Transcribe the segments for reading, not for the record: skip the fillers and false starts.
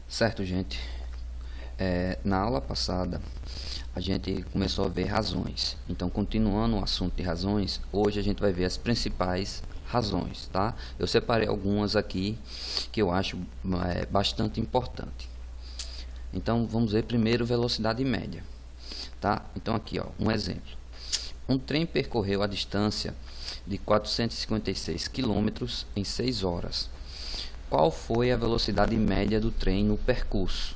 Certo, gente? Na aula passada, a gente começou a ver razões. Então, continuando o assunto de razões, hoje a gente vai ver as principais razões, tá? Eu separei algumas aqui que eu acho bastante importante. Então, vamos ver primeiro velocidade média, tá? Então, aqui, ó, um exemplo. Um trem percorreu a distância de 456 quilômetros em 6 horas. Qual foi a velocidade média do trem no percurso?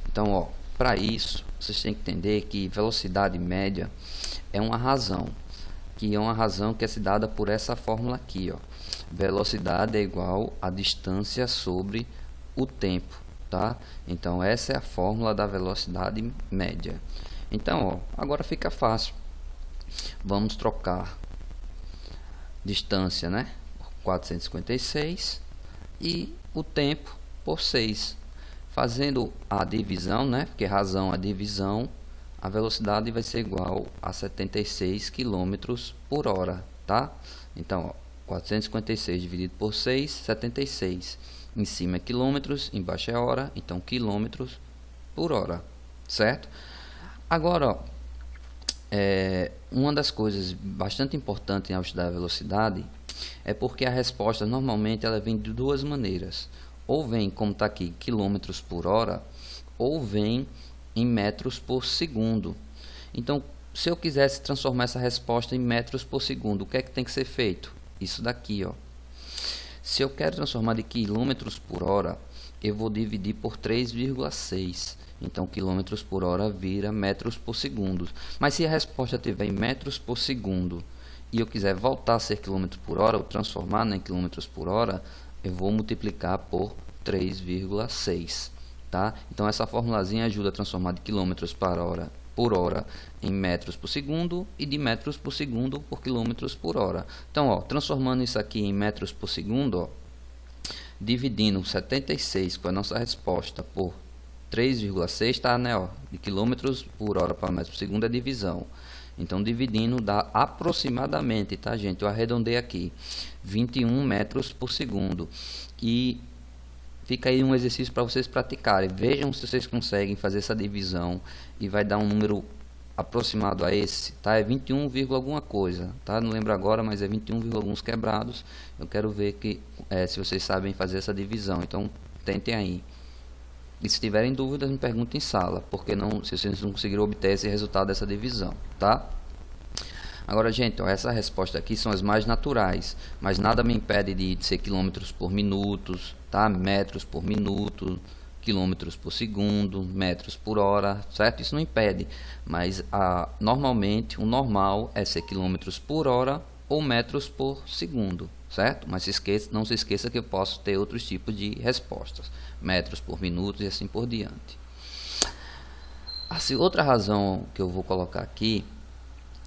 Então, ó, para isso, vocês têm que entender que velocidade média é uma razão, que é se dada por essa fórmula aqui, ó. Velocidade é igual a distância sobre o tempo, tá? Então, essa é a fórmula da velocidade média. Então, ó, agora fica fácil. Vamos trocar distância, né, por 456 e o tempo por 6. Fazendo a divisão, né, porque razão é divisão, a velocidade vai ser igual a 76 km por hora, tá? Então, ó, 456 dividido por 6, 76. Em cima é quilômetros, embaixo é hora, então quilômetros por hora, certo? Agora, ó, uma das coisas bastante importantes ao estudar a velocidade é porque a resposta normalmente ela vem de duas maneiras. Ou vem, como está aqui, quilômetros por hora, ou vem em metros por segundo. Então, se eu quisesse transformar essa resposta em metros por segundo, o que é que tem que ser feito? Isso daqui, ó. Se eu quero transformar de quilômetros por hora, eu vou dividir por 3,6. Então, quilômetros por hora vira metros por segundo. Mas se a resposta estiver em metros por segundo e eu quiser voltar a ser quilômetros por hora, ou transformar em quilômetros por hora, eu vou multiplicar por 3,6, tá? Então, essa formulazinha ajuda a transformar de quilômetros por hora em metros por segundo e de metros por segundo por quilômetros por hora. Então, ó, transformando isso aqui em metros por segundo, ó, dividindo 76 com a nossa resposta por 3,6, tá, né, ó, de quilômetros por hora para metros por segundo é divisão. Então, dividindo dá aproximadamente, tá, gente? Eu arredondei aqui, 21 metros por segundo. E fica aí um exercício para vocês praticarem. Vejam se vocês conseguem fazer essa divisão e vai dar um número aproximado a esse, tá? É 21, alguma coisa, tá? Não lembro agora, mas é 21, alguns quebrados. Eu quero ver se vocês sabem fazer essa divisão. Então, tentem aí. E se tiverem dúvidas, me perguntem em sala, porque se vocês não conseguiram obter esse resultado dessa divisão, tá? Agora, gente, ó, essa resposta aqui são as mais naturais, mas nada me impede de ser quilômetros por minuto, tá? Metros por minuto, quilômetros por segundo, metros por hora, certo? Isso não impede, mas normalmente o normal é ser quilômetros por hora ou metros por segundo, certo? Mas não se esqueça que eu posso ter outros tipos de respostas, metros por minuto e assim por diante. Assim, outra razão que eu vou colocar aqui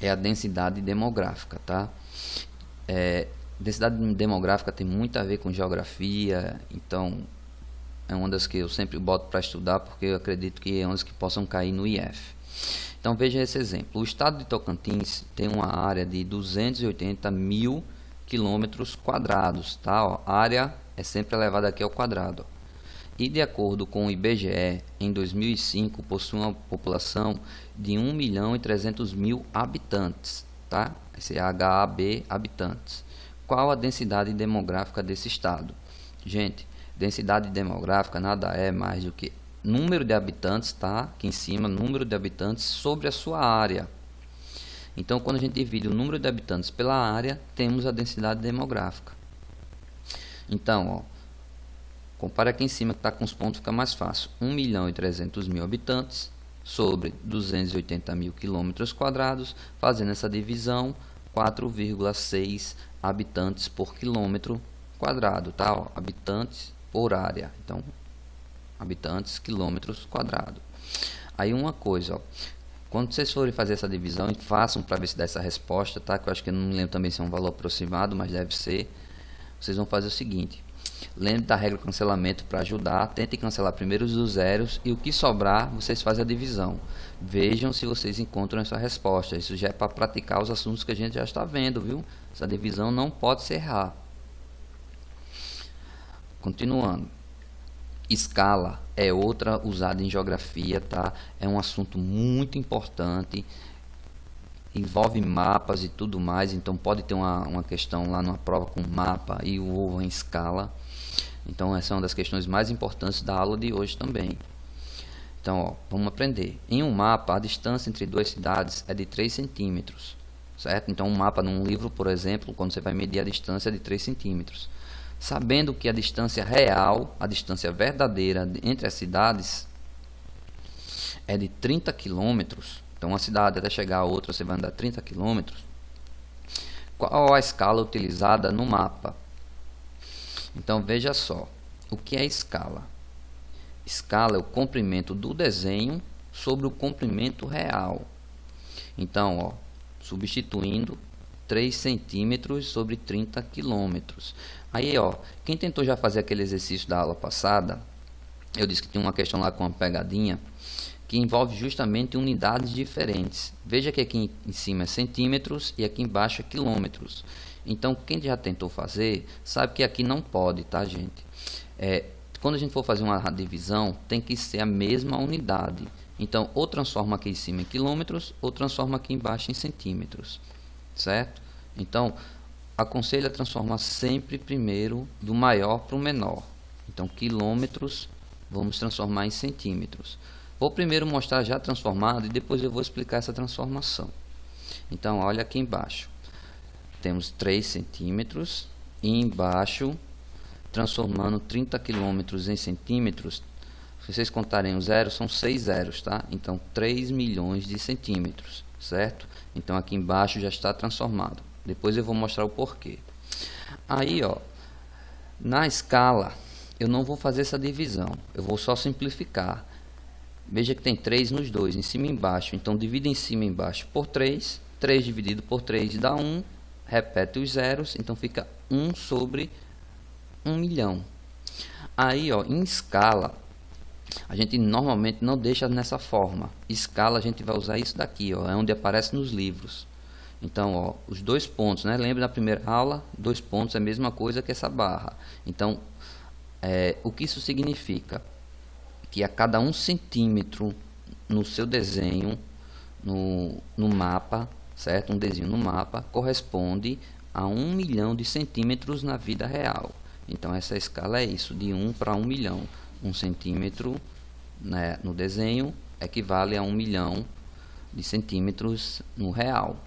é a densidade demográfica, tá? Densidade demográfica tem muito a ver com geografia, então é uma das que eu sempre boto para estudar, porque eu acredito que é uma das que possam cair no IF. Então veja esse exemplo. O estado de Tocantins tem uma área de 280 mil quilômetros quadrados, tá? Ó, a área é sempre elevada aqui ao quadrado. Ó. E de acordo com o IBGE, em 2005 possui uma população de 1.300.000 habitantes, tá? Esse é HAB, habitantes. Qual a densidade demográfica desse estado? Gente, densidade demográfica nada é mais do que número de habitantes, tá? Aqui em cima, número de habitantes sobre a sua área. Então, quando a gente divide o número de habitantes pela área, temos a densidade demográfica. Então, ó, compara aqui em cima que está com os pontos, fica mais fácil. 1.300.000 habitantes sobre 280 mil quilômetros quadrados, fazendo essa divisão, 4,6 habitantes por quilômetro quadrado, tá? Ó, habitantes por área. Então, habitantes, quilômetros quadrados. Aí uma coisa, ó, quando vocês forem fazer essa divisão, façam para ver se dá essa resposta, tá? Que eu acho que eu não lembro também se é um valor aproximado, mas deve ser. Vocês vão fazer o seguinte: lembre da regra do cancelamento para ajudar. Tentem cancelar primeiro os zeros e o que sobrar, vocês fazem a divisão. Vejam se vocês encontram essa resposta. Isso já é para praticar os assuntos que a gente já está vendo, viu? Essa divisão não pode se errar. Continuando. Escala é outra usada em geografia, tá? É um assunto muito importante, envolve mapas e tudo mais, então pode ter uma questão lá numa prova com mapa e o ovo em escala. Então essa é uma das questões mais importantes da aula de hoje também. Então, ó, vamos aprender. Em um mapa, a distância entre duas cidades é de 3 centímetros, certo? Então um mapa num livro, por exemplo, quando você vai medir a distância é de 3 centímetros. Sabendo que a distância real, a distância verdadeira entre as cidades é de 30 quilômetros, então uma cidade até chegar a outra você vai andar 30 quilômetros, qual a escala utilizada no mapa? Então veja só, o que é escala? Escala é o comprimento do desenho sobre o comprimento real. Então, ó, substituindo 3 centímetros sobre 30 quilômetros. Aí, ó, quem tentou já fazer aquele exercício da aula passada, eu disse que tinha uma questão lá com uma pegadinha, que envolve justamente unidades diferentes. Veja que aqui em cima é centímetros e aqui embaixo é quilômetros. Então, quem já tentou fazer, sabe que aqui não pode, tá, gente? Quando a gente for fazer uma divisão, tem que ser a mesma unidade. Então, ou transforma aqui em cima em quilômetros, ou transforma aqui embaixo em centímetros, certo? Então, aconselho a transformar sempre primeiro do maior para o menor. Então, quilômetros, vamos transformar em centímetros. Vou primeiro mostrar já transformado e depois eu vou explicar essa transformação. Então, olha aqui embaixo. Temos 3 centímetros e embaixo, transformando 30 quilômetros em centímetros, se vocês contarem o zero, são 6 zeros, tá? Então, 3 milhões de centímetros, certo? Então, aqui embaixo já está transformado. Depois eu vou mostrar o porquê. Aí, ó, na escala, eu não vou fazer essa divisão. Eu vou só simplificar. Veja que tem 3 nos dois, em cima e embaixo. Então, divide em cima e embaixo por 3. 3 dividido por 3 dá 1. Repete os zeros, então fica 1 sobre 1 milhão. Aí, ó, em escala, a gente normalmente não deixa nessa forma. Escala, a gente vai usar isso daqui, ó, é onde aparece nos livros. Então, ó, os 2 pontos, né? Lembra da primeira aula? 2 pontos é a mesma coisa que essa barra. Então, o que isso significa? Que a cada 1 centímetro no seu desenho, no mapa, certo? Um desenho no mapa corresponde a 1 milhão de centímetros na vida real. Então, essa escala é isso, de 1 para 1 milhão. 1 centímetro, né, no desenho equivale a 1 milhão de centímetros no real,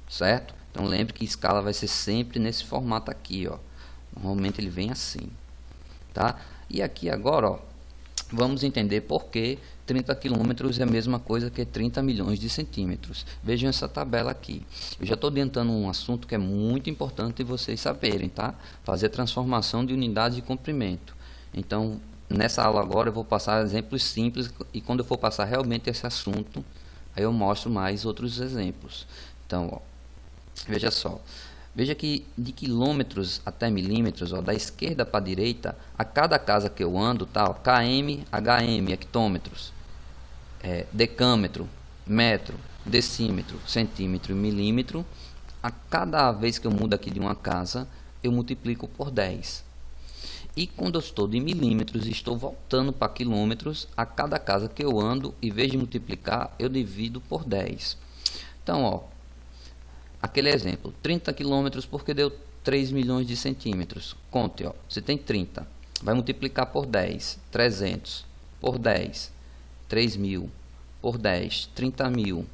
certo? Então, lembre que escala vai ser sempre nesse formato aqui, ó. Normalmente ele vem assim, tá? E aqui agora, ó, vamos entender por que 30 quilômetros é a mesma coisa que 30 milhões de centímetros. Vejam essa tabela aqui. Eu já estou adiantando um assunto que é muito importante vocês saberem, tá? Fazer transformação de unidade de comprimento. Então, nessa aula agora eu vou passar exemplos simples e quando eu for passar realmente esse assunto, aí eu mostro mais outros exemplos. Então, ó, veja só. Veja que de quilômetros até milímetros, ó, da esquerda para a direita, a cada casa que eu ando, tá, ó, km, hm, hectômetros, decâmetro, metro, decímetro, centímetro e milímetro. A cada vez que eu mudo aqui de uma casa, eu multiplico por 10. E quando eu estou de milímetros e estou voltando para quilômetros, a cada casa que eu ando, em vez de multiplicar, eu divido por 10. Então, ó, aquele exemplo, 30 quilômetros porque deu 3 milhões de centímetros. Conte, ó, você tem 30, vai multiplicar por 10, 300, por 10, 3 mil, por 10, 30 mil,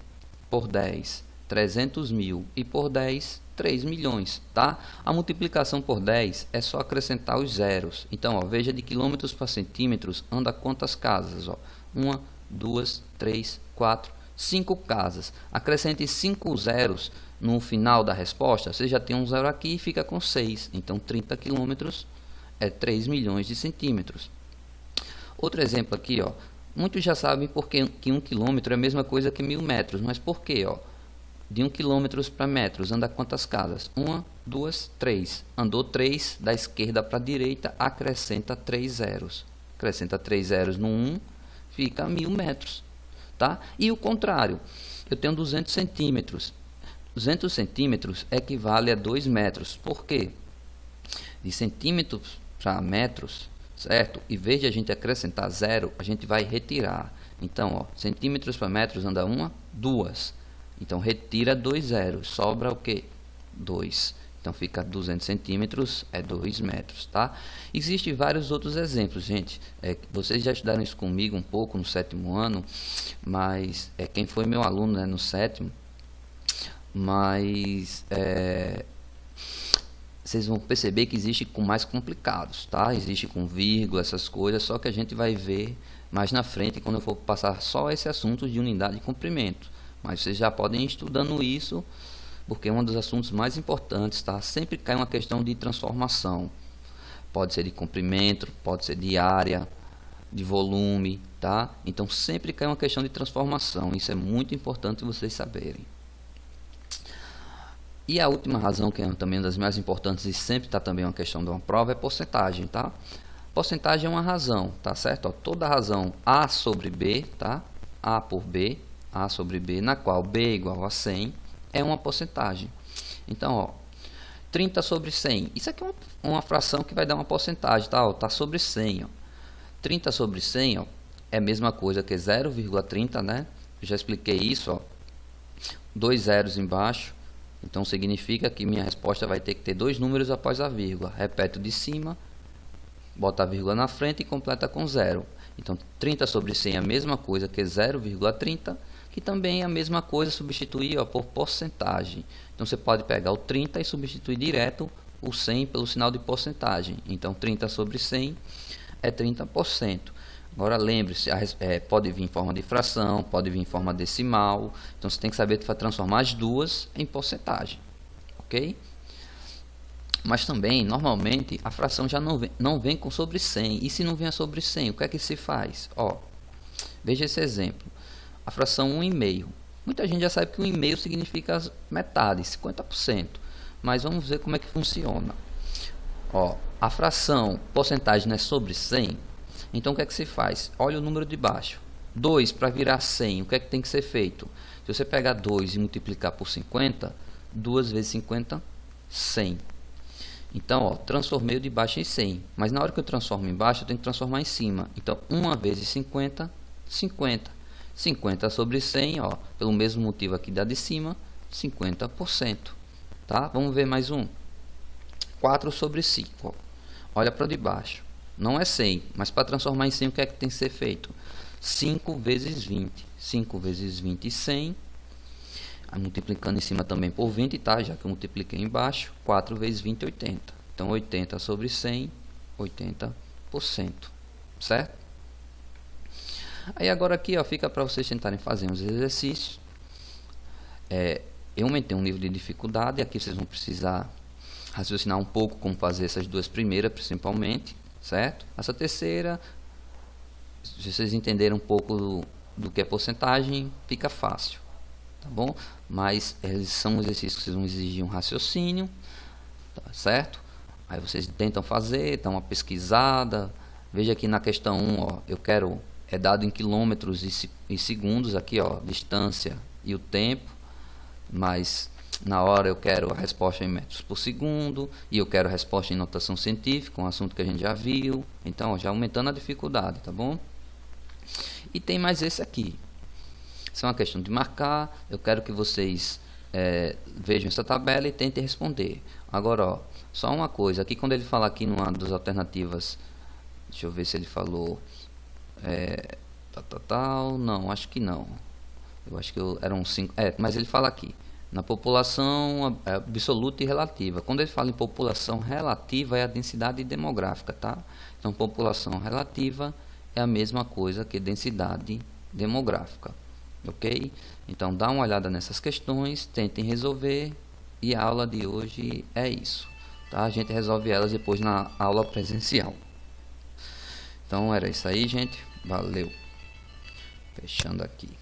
por 10, 300 mil e por 10, 3 milhões, tá? A multiplicação por 10 é só acrescentar os zeros. Então, ó, veja de quilômetros para centímetros anda quantas casas, ó? 1, 2, 3, 4, 5 casas. Acrescente 5 zeros no final da resposta, você já tem um zero aqui e fica com 6. Então, 30 quilômetros é 3 milhões de centímetros. Outro exemplo aqui, ó. Muitos já sabem porque que 1 quilômetro é a mesma coisa que 1000 metros. Mas por quê, ó? De 1 quilômetro para metros, anda quantas casas? 1, 2, 3. Andou 3 da esquerda para a direita, acrescenta 3 zeros. Acrescenta 3 zeros no 1, fica 1000 metros. Tá? E o contrário, eu tenho 200 centímetros. 200 centímetros equivale a 2 metros. Por quê? De centímetros para metros certo? Em vez de a gente acrescentar 0, a gente vai retirar. Então, ó, centímetros para metros anda 1, 2. Então, retira 2 zeros. Sobra o quê? 2. Então, fica 200 centímetros, é 2 metros, tá? Existem vários outros exemplos, gente. Vocês já estudaram isso comigo um pouco no 7º ano, mas quem foi meu aluno, né, no 7º, mas vocês vão perceber que existe com mais complicados, tá? Existe com vírgula, essas coisas, só que a gente vai ver mais na frente quando eu for passar só esse assunto de unidade de comprimento. Mas vocês já podem ir estudando isso, porque é um dos assuntos mais importantes, tá? Sempre cai uma questão de transformação. Pode ser de comprimento, pode ser de área, de volume, tá? Então sempre cai uma questão de transformação. Isso é muito importante vocês saberem. E a última razão, que é também uma das mais importantes e sempre está também uma questão de uma prova, é porcentagem, tá? Porcentagem é uma razão, tá certo? Ó, toda razão A sobre B, tá? A por B, A sobre B, na qual B é igual a 100, é uma porcentagem. Então, ó, 30 sobre 100. Isso aqui é uma fração que vai dar uma porcentagem, tá? Ó, tá sobre 100, ó. 30 sobre 100, ó, é a mesma coisa que 0,30, né? Eu já expliquei isso, ó. 2 zeros embaixo. Então, significa que minha resposta vai ter que ter 2 números após a vírgula. Repeto de cima, bota a vírgula na frente e completa com 0. Então, 30 sobre 100 é a mesma coisa que 0,30, que também é a mesma coisa, substituir, ó, por porcentagem. Então, você pode pegar o 30 e substituir direto o 100 pelo sinal de porcentagem. Então, 30 sobre 100 é 30%. Agora, lembre-se, pode vir em forma de fração, pode vir em forma decimal. Então, você tem que saber transformar as duas em porcentagem. Ok? Mas também, normalmente, a fração já não vem com sobre 100. E se não vier sobre 100, o que é que se faz? Ó, veja esse exemplo. A fração 1,5. Muita gente já sabe que 1,5 significa metade, 50%. Mas vamos ver como é que funciona. Ó, a fração porcentagem não é sobre 100. Então, o que é que se faz? Olha o número de baixo. 2 para virar 100, o que é que tem que ser feito? Se você pegar 2 e multiplicar por 50, 2 vezes 50, 100. Então, ó, transformei o de baixo em 100. Mas na hora que eu transformo em baixo, eu tenho que transformar em cima. Então, 1 vezes 50, 50. 50 sobre 100, ó, pelo mesmo motivo aqui da de cima, 50%. Tá? Vamos ver mais um. 4 sobre 5. Ó. Olha para o de baixo. Não é 100, mas para transformar em 100, o que é que tem que ser feito? 5 vezes 20. 5 vezes 20, 100. Aí, multiplicando em cima também por 20, tá? Já que eu multipliquei embaixo. 4 vezes 20, 80. Então, 80 sobre 100, 80%. Certo? Aí, agora aqui, ó, fica para vocês tentarem fazer uns exercícios. Eu aumentei um nível de dificuldade. Aqui vocês vão precisar raciocinar um pouco como fazer essas duas primeiras, principalmente. Certo? Essa terceira, se vocês entenderem um pouco do que é porcentagem, fica fácil, tá bom? Mas eles são exercícios que vocês vão exigir um raciocínio, tá certo? Aí vocês tentam fazer, dão uma pesquisada. Veja aqui na questão 1, ó, eu quero, dado em quilômetros e segundos aqui, ó, distância e o tempo, mas na hora eu quero a resposta em metros por segundo, e eu quero a resposta em notação científica, um assunto que a gente já viu. Então, ó, já aumentando a dificuldade, tá bom? E tem mais esse aqui. Isso é uma questão de marcar. Eu quero que vocês vejam essa tabela e tentem responder. Agora, ó, só uma coisa. Aqui, quando ele fala aqui numa das alternativas, deixa eu ver se ele falou não, acho que não. Eu acho que eram 5. Mas ele fala aqui na população absoluta e relativa. Quando ele fala em população relativa, é a densidade demográfica, tá? Então, população relativa é a mesma coisa que densidade demográfica, ok? Então, dá uma olhada nessas questões, tentem resolver, e a aula de hoje é isso, tá? A gente resolve elas depois na aula presencial. Então, era isso aí, gente. Valeu. Fechando aqui.